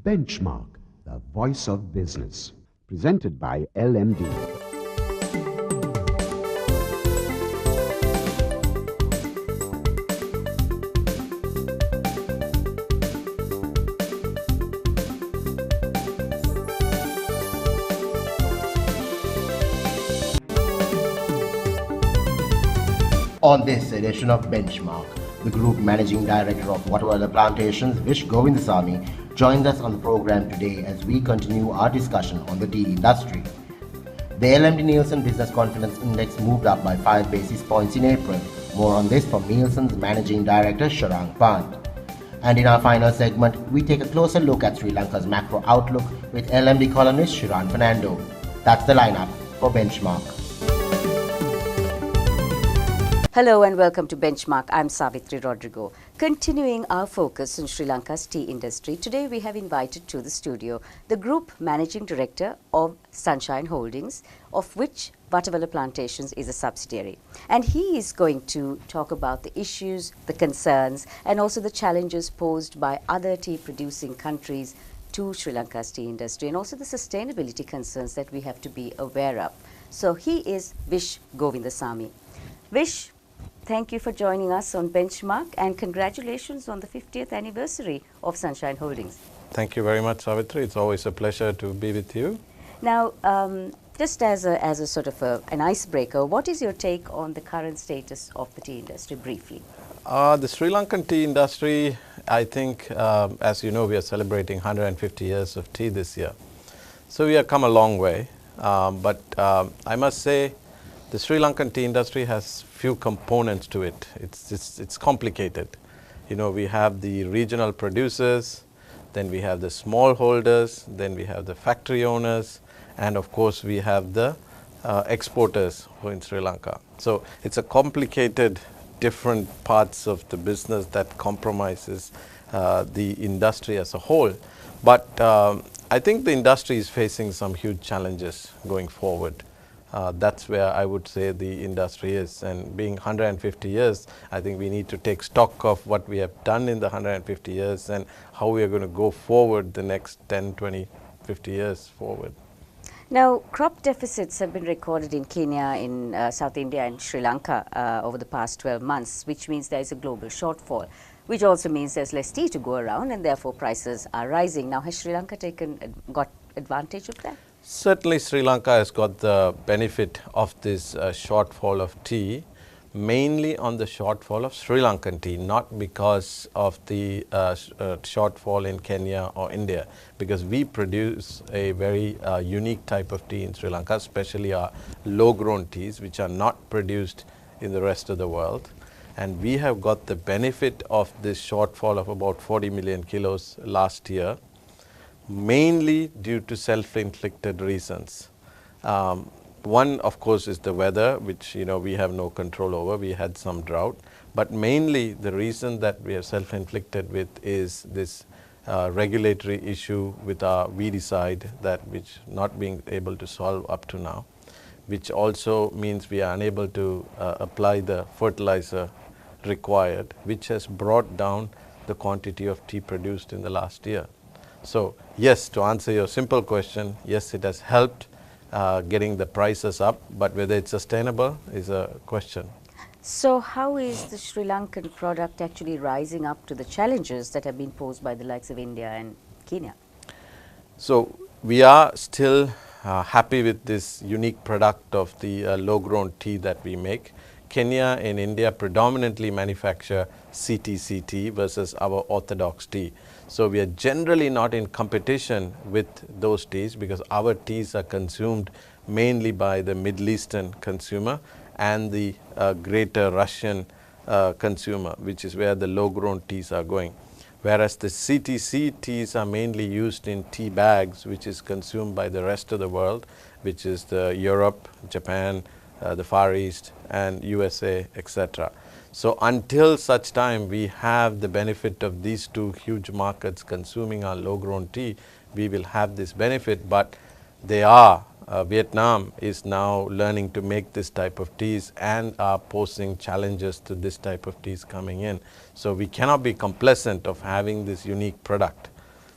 Benchmark, the voice of business. Presented by LMD. On this edition of Benchmark, the Group Managing Director of Waterwater Plantations, Vish Govindasamy, joins us on the program today as we continue our discussion on the tea industry. The LMD Nielsen Business Confidence Index moved up by 5 basis points in April. More on this from Nielsen's Managing Director, Sharang Pant. And in our final segment, we take a closer look at Sri Lanka's macro outlook with LMD columnist Shiran Fernando. That's the lineup for Benchmark. Hello and welcome to Benchmark. I'm Savitri Rodrigo. Continuing our focus on Sri Lanka's tea industry, today we have invited to the studio the Group Managing Director of Sunshine Holdings, of which Waterwater Plantations is a subsidiary. And he is going to talk about the issues, the concerns, and also the challenges posed by other tea producing countries to Sri Lanka's tea industry, and also the sustainability concerns that we have to be aware of. So he is Vish Govindasamy. Vish, thank you for joining us on Benchmark and congratulations on the 50th anniversary of Sunshine Holdings. Thank you very much, Savitri. It's always a pleasure to be with you. Now, just as a sort of an icebreaker, what is your take on the current status of the tea industry briefly? The Sri Lankan tea industry, I think, as you know, we are celebrating 150 years of tea this year. So we have come a long way. But I must say, the Sri Lankan tea industry has few components to it. It's complicated. You know, we have the regional producers, then we have the smallholders, then we have the factory owners, and of course we have the exporters who are in Sri Lanka. So it's a complicated, different parts of the business that compromises the industry as a whole. But I think the industry is facing some huge challenges going forward. That's where I would say the industry is, and being 150 years, I think we need to take stock of what we have done in the 150 years and how we are going to go forward the next 10, 20, 50 years forward. Now, crop deficits have been recorded in Kenya, in South India and Sri Lanka over the past 12 months, which means there is a global shortfall, which also means there's less tea to go around and therefore prices are rising. Now, has Sri Lanka got advantage of that? Certainly, Sri Lanka has got the benefit of this shortfall of tea, mainly on the shortfall of Sri Lankan tea, not because of the shortfall in Kenya or India, because we produce a very unique type of tea in Sri Lanka, especially our low-grown teas, which are not produced in the rest of the world. And we have got the benefit of this shortfall of about 40 million kilos last year, mainly due to self-inflicted reasons. One, of course, is the weather, which we have no control over. We had some drought, but mainly the reason that we are self-inflicted with is this regulatory issue with our weedicide, that which not being able to solve up to now, which also means we are unable to apply the fertilizer required, which has brought down the quantity of tea produced in the last year. So yes, to answer your simple question, yes, it has helped getting the prices up, but whether it's sustainable is a question. So how is the Sri Lankan product actually rising up to the challenges that have been posed by the likes of India and Kenya? So we are still happy with this unique product of the low-grown tea that we make. Kenya and India predominantly manufacture CTC tea versus our orthodox tea. So we are generally not in competition with those teas because our teas are consumed mainly by the Middle Eastern consumer and the greater Russian consumer, which is where the low-grown teas are going. Whereas the CTC teas are mainly used in tea bags, which is consumed by the rest of the world, which is the Europe, Japan, the Far East and USA, etc. So until such time we have the benefit of these two huge markets consuming our low-grown tea, we will have this benefit, but Vietnam is now learning to make this type of teas and are posing challenges to this type of teas coming in. So we cannot be complacent of having this unique product.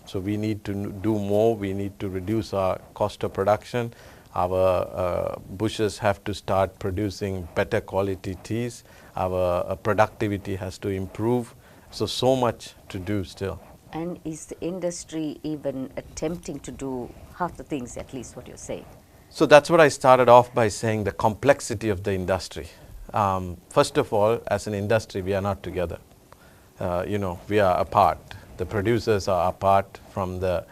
So we need to do more. We need to reduce our cost of production. Our bushes have to start producing better quality teas. Our productivity has to improve. So much to do still. And is the industry even attempting to do half the things, at least what you're saying? So that's what I started off by saying, the complexity of the industry. First of all, as an industry, we are not together. We are apart. The producers are apart from the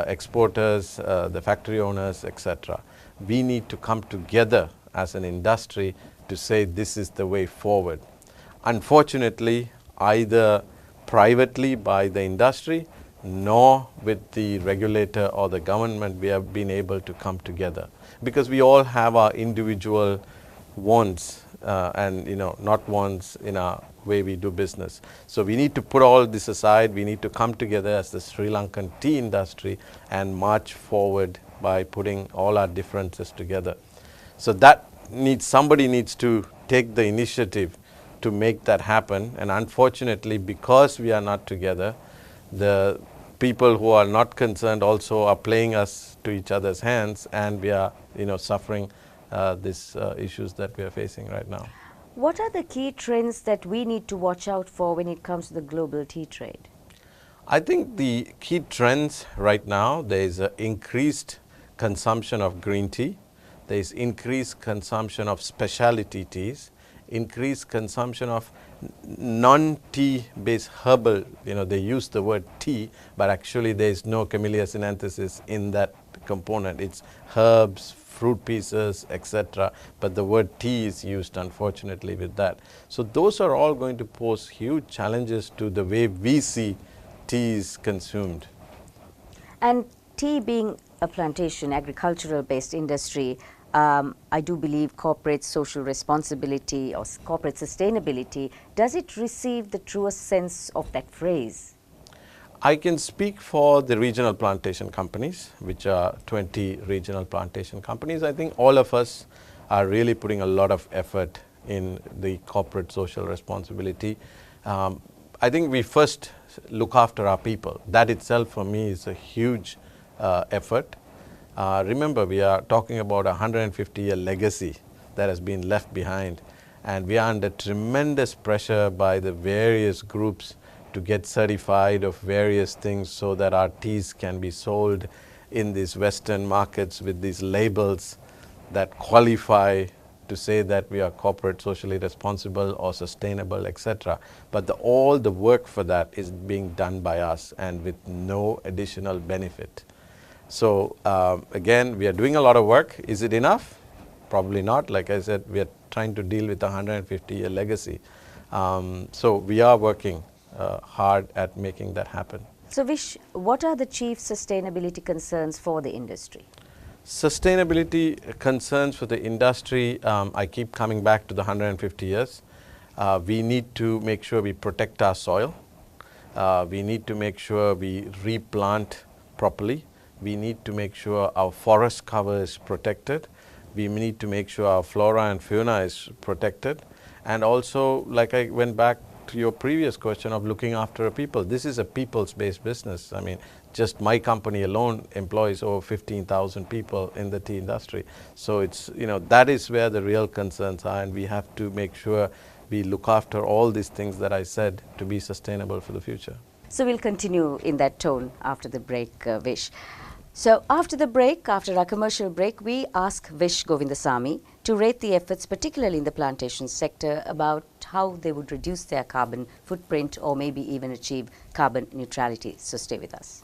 exporters, the factory owners, etc. We need to come together as an industry to say this is the way forward. Unfortunately, either privately by the industry, nor with the regulator or the government, we have been able to come together, because we all have our individual wants and not wants in our way we do business. So we need to put all this aside. We need to come together as the Sri Lankan tea industry and march forward by putting all our differences together. So somebody needs to take the initiative to make that happen. And unfortunately, because we are not together, the people who are not concerned also are playing us to each other's hands, and we are suffering these issues that we are facing right now. What are the key trends that we need to watch out for when it comes to the global tea trade? I think the key trends right now, there is an increased consumption of green tea, there is increased consumption of specialty teas, increased consumption of non-tea based herbal. They use the word tea, but actually there is no Camellia sinensis in that component. It's herbs, fruit pieces, etc. But the word tea is used, unfortunately, with that. So those are all going to pose huge challenges to the way we see tea is consumed. And tea being a plantation, agricultural based industry, I do believe corporate social responsibility or corporate sustainability, does it receive the truest sense of that phrase? I can speak for the regional plantation companies, which are 20 regional plantation companies. I think all of us are really putting a lot of effort in the corporate social responsibility. I think we first look after our people. That itself for me is a huge effort. Remember, we are talking about a 150-year legacy that has been left behind, and we are under tremendous pressure by the various groups to get certified of various things so that our teas can be sold in these Western markets with these labels that qualify to say that we are corporate socially responsible or sustainable, etc. But all the work for that is being done by us and with no additional benefit. So again, we are doing a lot of work. Is it enough? Probably not. Like I said, we are trying to deal with a 150-year legacy. So we are working hard at making that happen. So Vish, what are the chief sustainability concerns for the industry? Sustainability concerns for the industry, I keep coming back to the 150 years. We need to make sure we protect our soil. We need to make sure we replant properly. We need to make sure our forest cover is protected. We need to make sure our flora and fauna is protected. And also, like I went back to your previous question of looking after a people, this is a people's-based business. I mean, just my company alone employs over 15,000 people in the tea industry. So it's, that is where the real concerns are, and we have to make sure we look after all these things that I said to be sustainable for the future. So we'll continue in that tone after the break, Vish. So after the break, after our commercial break, we ask Vish Govindasamy to rate the efforts, particularly in the plantation sector, about how they would reduce their carbon footprint or maybe even achieve carbon neutrality. So stay with us.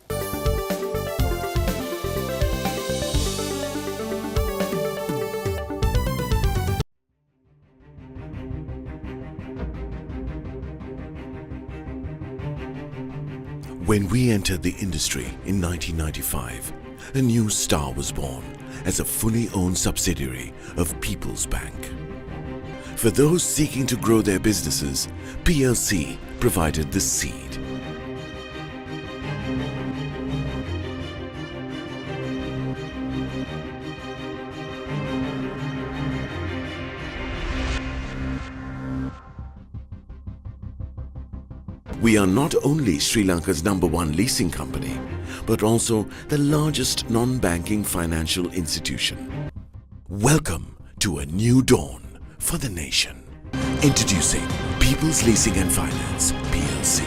When we entered the industry in 1995, a new star was born as a fully owned subsidiary of People's Bank. For those seeking to grow their businesses, PLC provided the seed. We are not only Sri Lanka's #1 leasing company, but also the largest non-banking financial institution. Welcome to a new dawn for the nation. Introducing People's Leasing and Finance, PLC.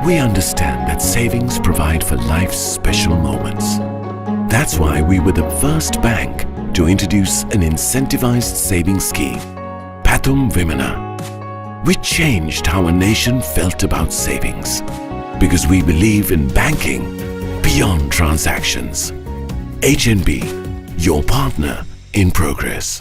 We understand that savings provide for life's special moments. That's why we were the first bank to introduce an incentivized savings scheme, Pathum Vimana. We changed how a nation felt about savings because we believe in banking beyond transactions. HNB, your partner in progress.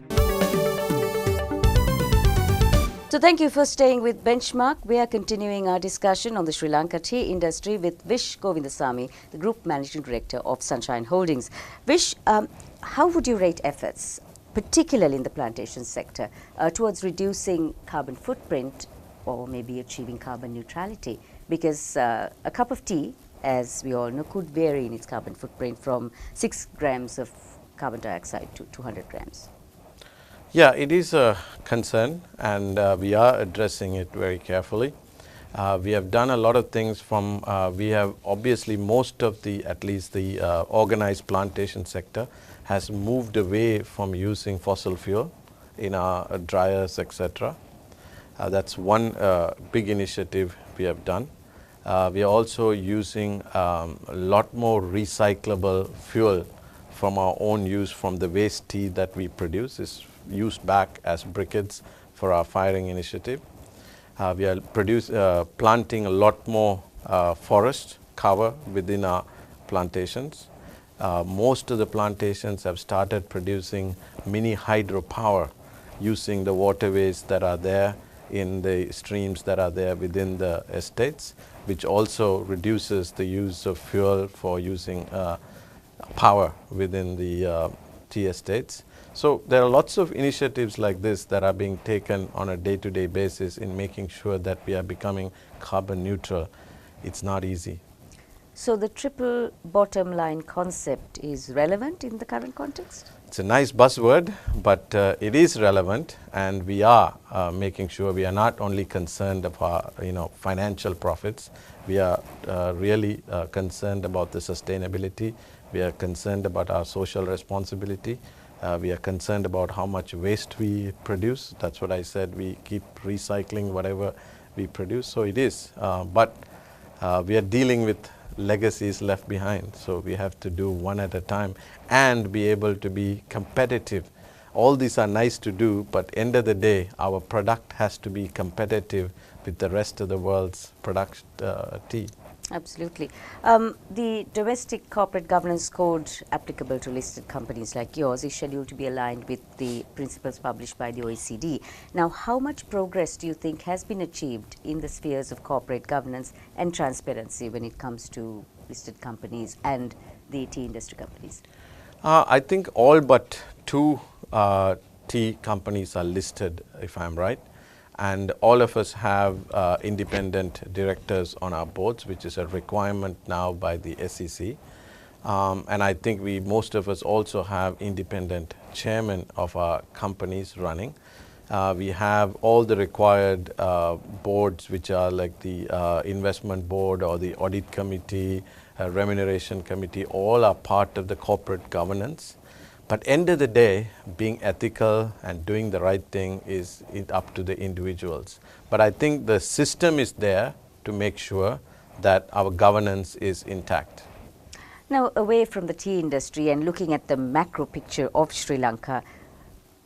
So thank you for staying with Benchmark. We are continuing our discussion on the Sri Lanka tea industry with Vish Govindasamy, the Group Managing Director of Sunshine Holdings. Vish, how would you rate efforts, particularly in the plantation sector, towards reducing carbon footprint or maybe achieving carbon neutrality? Because a cup of tea, as we all know, could vary in its carbon footprint from 6 grams of carbon dioxide to 200 grams. Yeah, it is a concern, and we are addressing it very carefully. We have done a lot of things from, we have obviously most of the, at least the organized plantation sector has moved away from using fossil fuel in our dryers, etc. That's one big initiative we have done. We are also using a lot more recyclable fuel from our own use from the waste tea that we produce. Is used back as briquettes for our firing initiative. We are planting a lot more forest cover within our plantations. Most of the plantations have started producing mini hydropower using the waterways that are there in the streams that are there within the estates, which also reduces the use of fuel for using power within the tea estates. So there are lots of initiatives like this that are being taken on a day-to-day basis in making sure that we are becoming carbon neutral. It's not easy. So the triple bottom line concept is relevant in the current context? It's a nice buzzword, but it is relevant, and we are making sure we are not only concerned about financial profits. We are really concerned about the sustainability. We are concerned about our social responsibility. We are concerned about how much waste we produce. That's what I said. We keep recycling whatever we produce. So it is. But we are dealing with legacies left behind. So we have to do one at a time and be able to be competitive. All these are nice to do, but end of the day, our product has to be competitive with the rest of the world's product tea. Absolutely. The domestic corporate governance code applicable to listed companies like yours is scheduled to be aligned with the principles published by the OECD. Now, how much progress do you think has been achieved in the spheres of corporate governance and transparency when it comes to listed companies and the tea industry companies? I think all but 2 tea companies are listed, if I'm right. And all of us have independent directors on our boards, which is a requirement now by the SEC. And I think most of us also have independent chairmen of our companies running. We have all the required boards, which are like the investment board or the audit committee, remuneration committee, all are part of the corporate governance. But end of the day, being ethical and doing the right thing is up to the individuals. But I think the system is there to make sure that our governance is intact. Now, away from the tea industry and looking at the macro picture of Sri Lanka,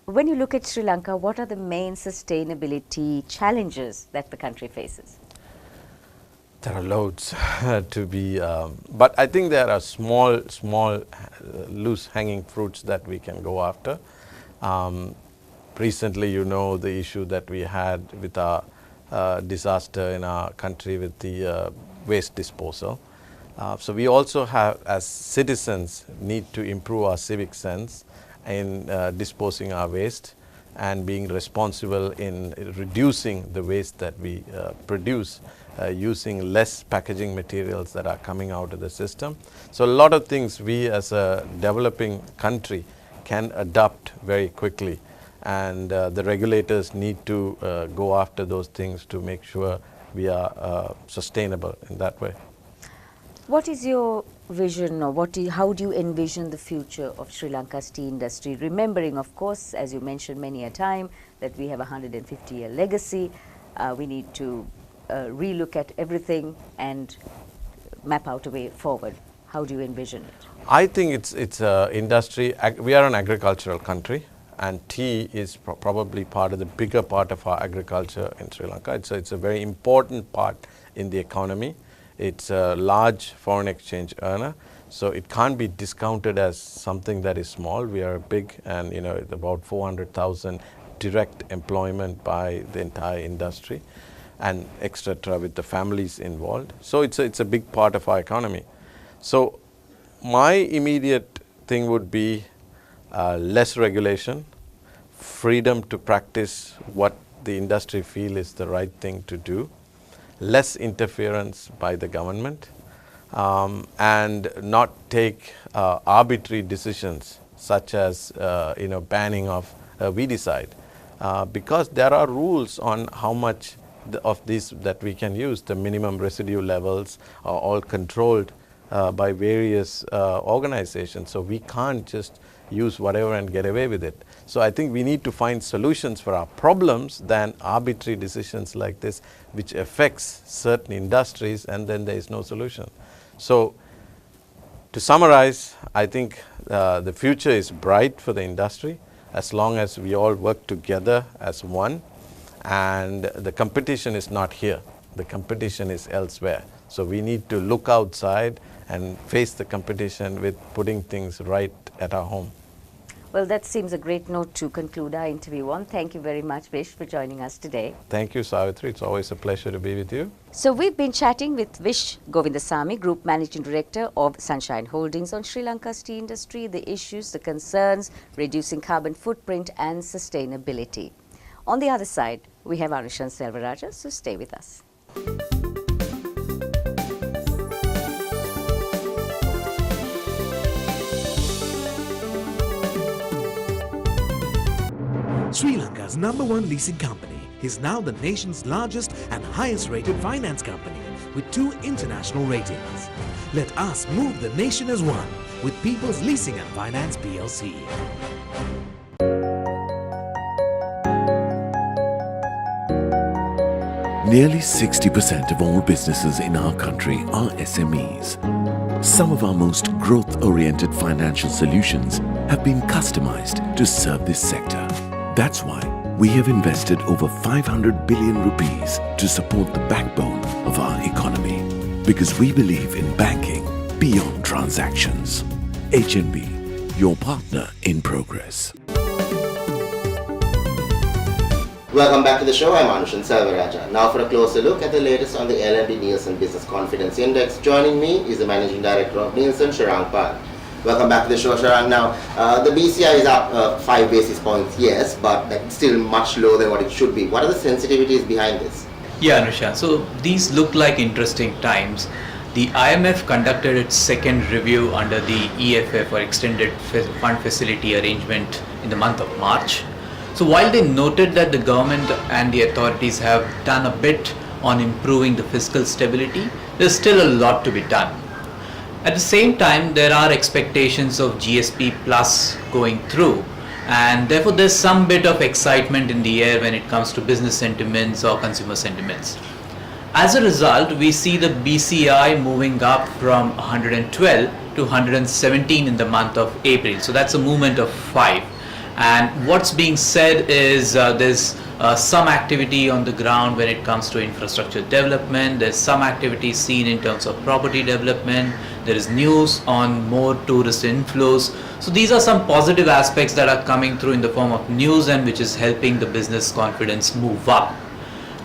when you look at Sri Lanka, what are the main sustainability challenges that the country faces? There are loads to be, but I think there are small loose hanging fruits that we can go after. Recently, the issue that we had with our disaster in our country with the waste disposal. So we also have, as citizens, need to improve our civic sense in disposing our waste. and being responsible in reducing the waste that we produce, using less packaging materials that are coming out of the system. So a lot of things we as a developing country can adopt very quickly, and the regulators need to go after those things to make sure we are sustainable in that way. What is your vision, or how do you envision the future of Sri Lanka's tea industry? Remembering, of course, as you mentioned many a time, that we have a 150-year legacy. We need to relook at everything and map out a way forward. How do you envision it? I think it's industry. We are an agricultural country, and tea is probably part of the bigger part of our agriculture in Sri Lanka. It's a very important part in the economy. It's a large foreign exchange earner, so it can't be discounted as something that is small. We are big, and it's about 400,000 direct employment by the entire industry, and etc. with the families involved. So it's a big part of our economy. So my immediate thing would be less regulation, freedom to practice what the industry feel is the right thing to do, less interference by the government, and not take arbitrary decisions such as banning of weedicide, because there are rules on how much of this that we can use. The minimum residue levels are all controlled by various organizations, so we can't just use whatever and get away with it. So I think we need to find solutions for our problems than arbitrary decisions like this, which affects certain industries and then there is no solution. So to summarize, I think the future is bright for the industry as long as we all work together as one, and the competition is not here. The competition is elsewhere. So we need to look outside and face the competition with putting things right at our home. Well, that seems a great note to conclude our interview on. Thank you very much, Vish, for joining us today. Thank you, Savitri. It's always a pleasure to be with you. So we've been chatting with Vish Govindasamy, Group Managing Director of Sunshine Holdings, on Sri Lanka's tea industry, the issues, the concerns, reducing carbon footprint and sustainability. On the other side, we have Anushan Selvaraja, so stay with us. Sri Lanka's #1 leasing company is now the nation's largest and highest rated finance company with 2 international ratings. Let us move the nation as one with People's Leasing and Finance PLC. Nearly 60% of all businesses in our country are SMEs. Some of our most growth-oriented financial solutions have been customized to serve this sector. That's why we have invested over 500 billion rupees to support the backbone of our economy. Because we believe in banking beyond transactions. HNB, your partner in progress. Welcome back to the show. I'm Anushan Selvaraja. Now for a closer look at the latest on the LMD Nielsen Business Confidence Index. Joining me is the Managing Director of Nielsen, Sharang Pal. Welcome back to the show, Sharang. Now, the BCI is up 5 basis points, yes, but that's still much lower than what it should be. What are the sensitivities behind this? Yeah, Anushan. So these look like interesting times. The IMF conducted its second review under the EFF, or Extended Fund Facility Arrangement, in the month of March. So while they noted that the government and the authorities have done a bit on improving the fiscal stability, there's still a lot to be done. At the same time, there are expectations of GSP Plus going through, and therefore there's some bit of excitement in the air when it comes to business sentiments or consumer sentiments. As a result, we see the BCI moving up from 112 to 117 in the month of April. So that's a movement of 5. And what's being said is there's some activity on the ground when it comes to infrastructure development. There's some activity seen in terms of property development. There is news on more tourist inflows. So these are some positive aspects that are coming through in the form of news, and which is helping the business confidence move up.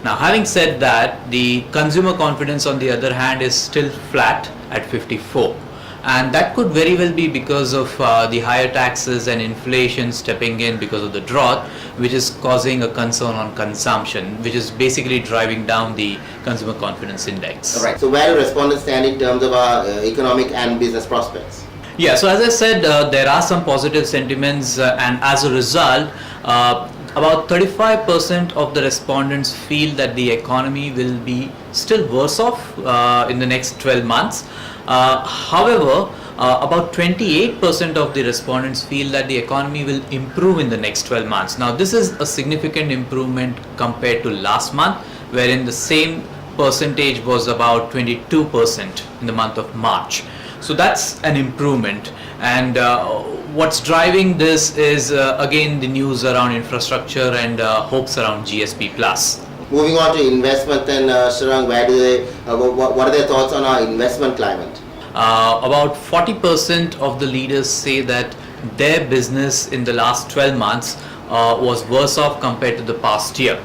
Now, having said that, the consumer confidence on the other hand is still flat at 54. And that could very well be because of the higher taxes and inflation stepping in because of the drought, which is causing a concern on consumption, which is basically driving down the consumer confidence index. All right. So where do respondents stand in terms of our economic and business prospects? Yeah, so as I said, there are some positive sentiments, and as a result, about 35% of the respondents feel that the economy will be still worse off in the next 12 months. However, about 28% of the respondents feel that the economy will improve in the next 12 months. Now, this is a significant improvement compared to last month, wherein the same percentage was about 22% in the month of March. So that's an improvement, and what's driving this is again the news around infrastructure and hopes around GSP plus. Moving on to investment, then Srirang, where do they? What are their thoughts on our investment climate? About 40% of the leaders say that their business in the last 12 months was worse off compared to the past year.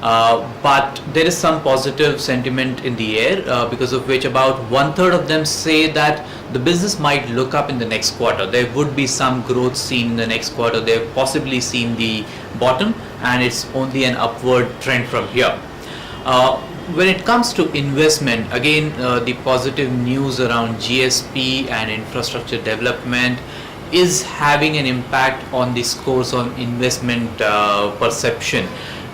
But there is some positive sentiment in the air, because of which about 1/3 of them say that the business might look up in the next quarter. There would be some growth seen in the next quarter. They've possibly seen the bottom, and it's only an upward trend from here. When it comes to investment, again, the positive news around GSP and infrastructure development is having an impact on the scores on investment perception.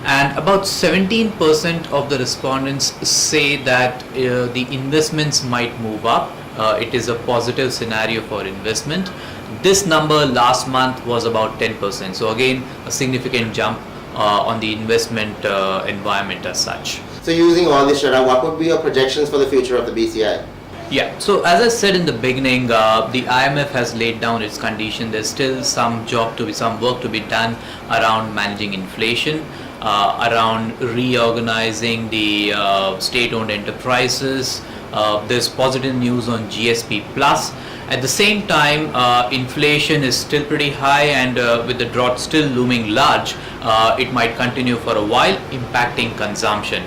And about 17% of the respondents say that the investments might move up. It is a positive scenario for investment. This number last month was about 10%. So again, a significant jump on the investment environment as such. So using all this, Srirang, what would be your projections for the future of the BCI? Yeah, so as I said in the beginning, the IMF has laid down its condition. There's still some work to be done around managing inflation, around reorganizing the state-owned enterprises. There's positive news on GSP plus. At the same time, inflation is still pretty high, and with the drought still looming large, it might continue for a while, impacting consumption.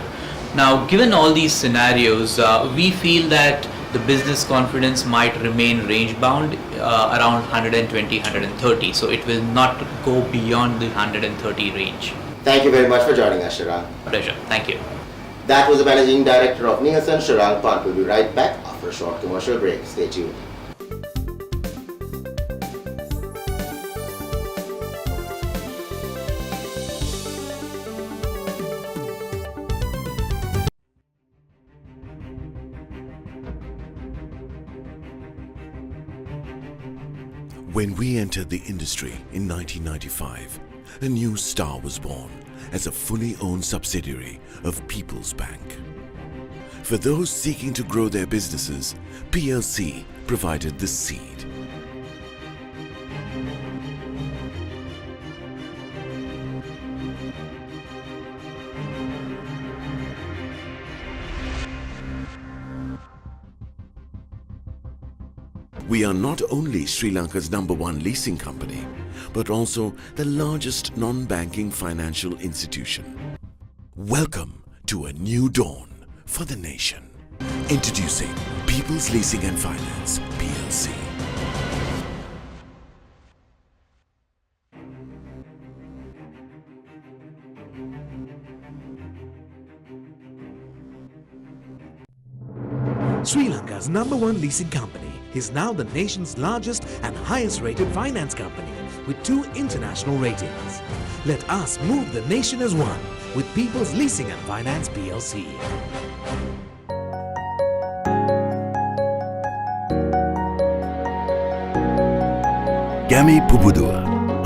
Now, given all these scenarios, we feel that the business confidence might remain range bound around 120, 130. So it will not go beyond the 130 range. Thank you very much for joining us, Srirang. Pleasure. Thank you. That was the Managing Director of Nielsen, Srirang Pant. We'll be right back after a short commercial break. Stay tuned. When we entered the industry in 1995, a new star was born as a fully owned subsidiary of People's Bank. For those seeking to grow their businesses, PLC provided the seed. We are not only Sri Lanka's #1 leasing company, but also the largest non-banking financial institution. Welcome to a new dawn for the nation. Introducing People's Leasing and Finance, PLC. Sri Lanka's #1 leasing company is now the nation's largest and highest rated finance company with 2 international ratings. Let us move the nation as one with People's Leasing and Finance PLC. Gami Pubudua,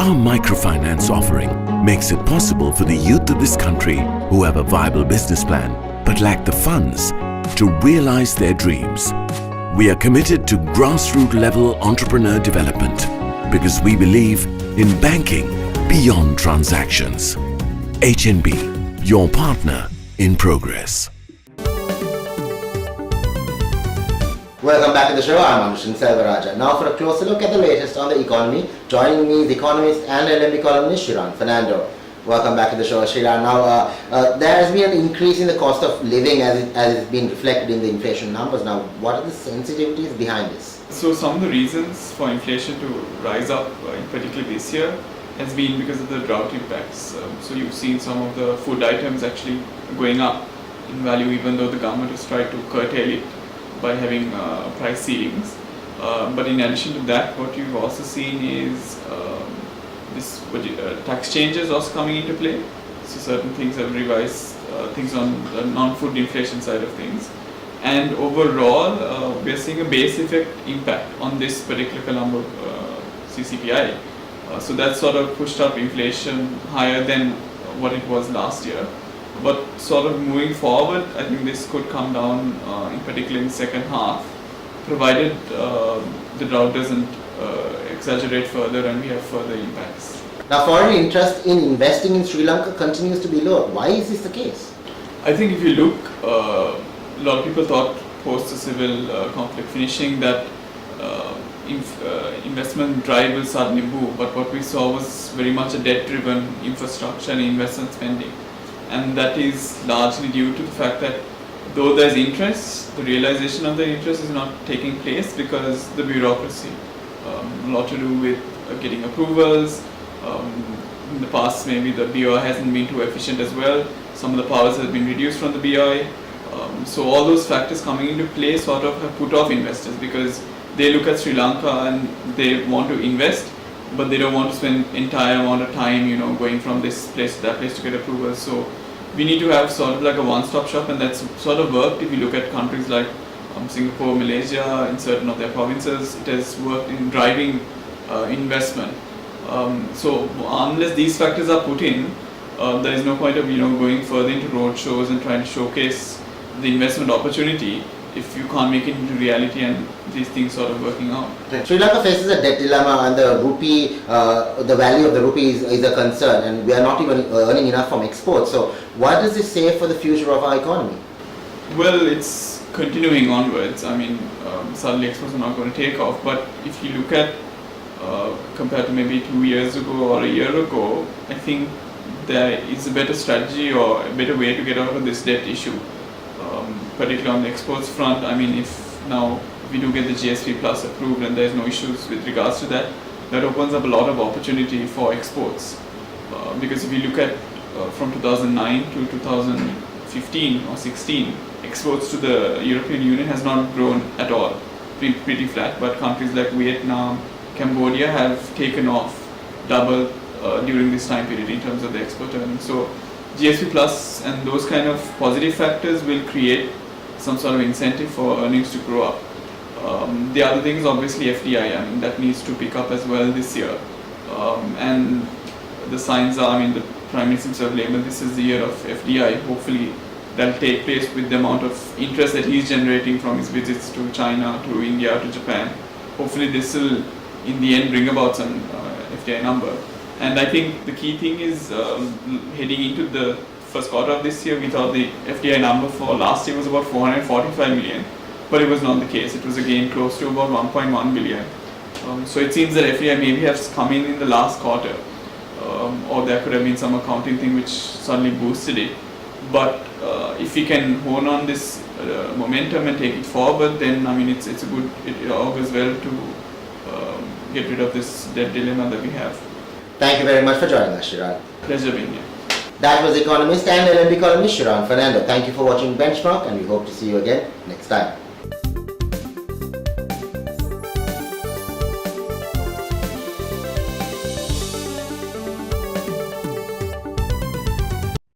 our microfinance offering makes it possible for the youth of this country who have a viable business plan but lack the funds to realize their dreams. We are committed to grassroots level entrepreneur development because we believe in banking beyond transactions. HNB, your partner in progress. Welcome back to the show. I'm Anushin Selvaraja. Now for a closer look at the latest on the economy, joining me is economist and LMB columnist Srirang Fernando. Welcome back to the show, Srirang. Now, there has been an increase in the cost of living as it's been reflected in the inflation numbers. Now, what are the sensitivities behind this? So some of the reasons for inflation to rise up, particularly this year, has been because of the drought impacts. So you've seen some of the food items actually going up in value, even though the government has tried to curtail it by having price ceilings. But in addition to that, what you've also seen is this tax changes also coming into play. So certain things have revised things on the non-food inflation side of things. And overall, we are seeing a base effect impact on this particular Colombo CCPI. So that sort of pushed up inflation higher than what it was last year. But sort of moving forward, I think this could come down, in particular in the second half, provided the drought doesn't exaggerate further and we have further impacts. Now, foreign interest in investing in Sri Lanka continues to be low. Why is this the case? I think if you look, a lot of people thought post the civil conflict finishing that investment drive will suddenly boom, but what we saw was very much a debt-driven infrastructure and investment spending, and that is largely due to the fact that though there's interest, the realization of the interest is not taking place because the bureaucracy, a lot to do with getting approvals. In the past, maybe the BOI hasn't been too efficient as well. Some of the powers have been reduced from the BOI. So all those factors coming into play sort of have put off investors because they look at Sri Lanka and they want to invest, but they don't want to spend entire amount of time, going from this place to that place to get approvals. So we need to have sort of like a one-stop shop, and that's sort of worked. If you look at countries like Singapore, Malaysia, in certain of their provinces, it has worked in driving investment. So unless these factors are put in, there is no point of going further into road shows and trying to showcase the investment opportunity if you can't make it into reality and these things sort of working out. Sri Lanka faces a debt dilemma, and the rupee, the value of the rupee is a concern, and we are not even earning enough from exports. So what does this say for the future of our economy? Well, it's continuing onwards. I mean, suddenly exports are not going to take off, but if you look at compared to maybe 2 years ago or a year ago, I think there is a better strategy or a better way to get out of this debt issue, particularly on the exports front. I mean, if we do get the GSP Plus approved and there's no issues with regards to that, that opens up a lot of opportunity for exports. Because if you look at from 2009 to 2015 or 16, exports to the European Union has not grown at all, pretty flat, but countries like Vietnam, Cambodia have taken off double during this time period in terms of the export earnings. So GSP Plus and those kind of positive factors will create some sort of incentive for earnings to grow up. The other thing is obviously FDI. I mean, that needs to pick up as well this year. And the signs are, the Prime Minister himself labeled this as the year of FDI. Hopefully that will take place with the amount of interest that he's generating from his visits to China, to India, to Japan. Hopefully this will in the end bring about some FDI number. And I think the key thing is heading into the first quarter of this year, we thought the FDI number for last year was about 445 million, but it was not the case. It was again close to about 1.1 billion. So it seems that FDI maybe has come in the last quarter, or there could have been some accounting thing which suddenly boosted it. But if we can hone on this momentum and take it forward, then it augurs well to get rid of this debt dilemma that we have. Thank you very much for joining us, Shiran. Pleasure being here. That was economist and LLB columnist Shiran Fernando. Thank you for watching Benchmark, and we hope to see you again next time.